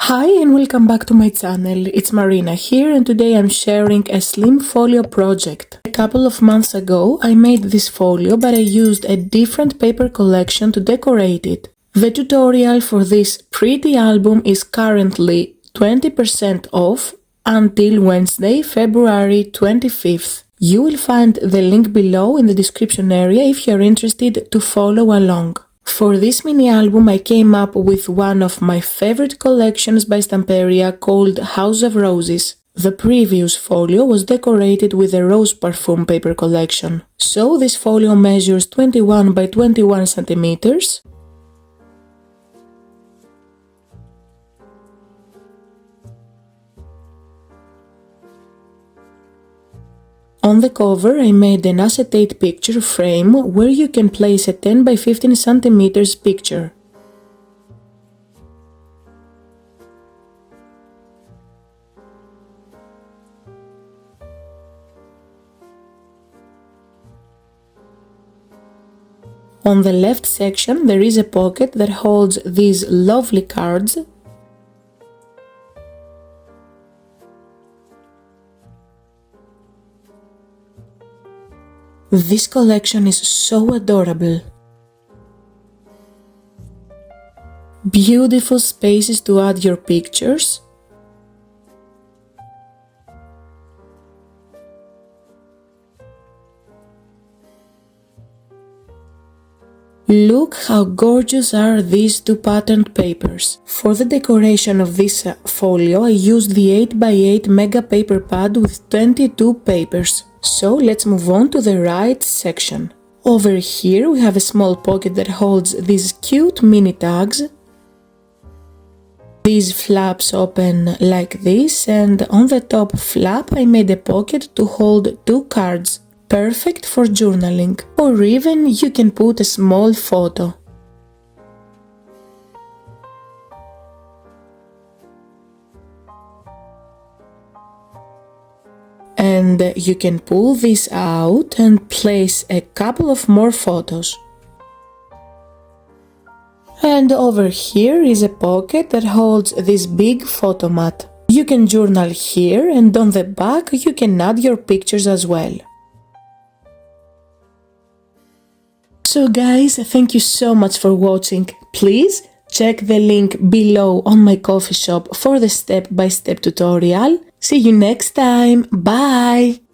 Hi and welcome back to my channel. It's Marina here and today I'm sharing a slim folio project. A couple of months ago I made this folio but I used a different paper collection to decorate it. The tutorial for this pretty album is currently 20% off until Wednesday, February 25th. You will find the link below in the description area if you're interested to follow along. For this mini album I came up with one of my favorite collections by Stamperia called House of Roses. The previous folio was decorated with a rose parfum paper collection. So this folio measures 21 by 21 centimeters. On the cover I made an acetate picture frame where you can place a 10 by 15 centimeters picture. On the left section there is a pocket that holds these lovely cards. This collection is so adorable. Beautiful spaces to add your pictures. Look how gorgeous are these two patterned papers. For the decoration of this folio I used the 8x8 mega paper pad with 22 papers. So let's move on to the right section. Over here we have a small pocket that holds these cute mini tags. These flaps open like this and on the top flap I made a pocket to hold two cards. Perfect for journaling, or even you can put a small photo. And you can pull this out and place a couple of more photos. And over here is a pocket that holds this big photo mat. You can journal here and on the back you can add your pictures as well. So guys, thank you so much for watching. Please check the link below on my coffee shop for the step-by-step tutorial. See you next time. Bye!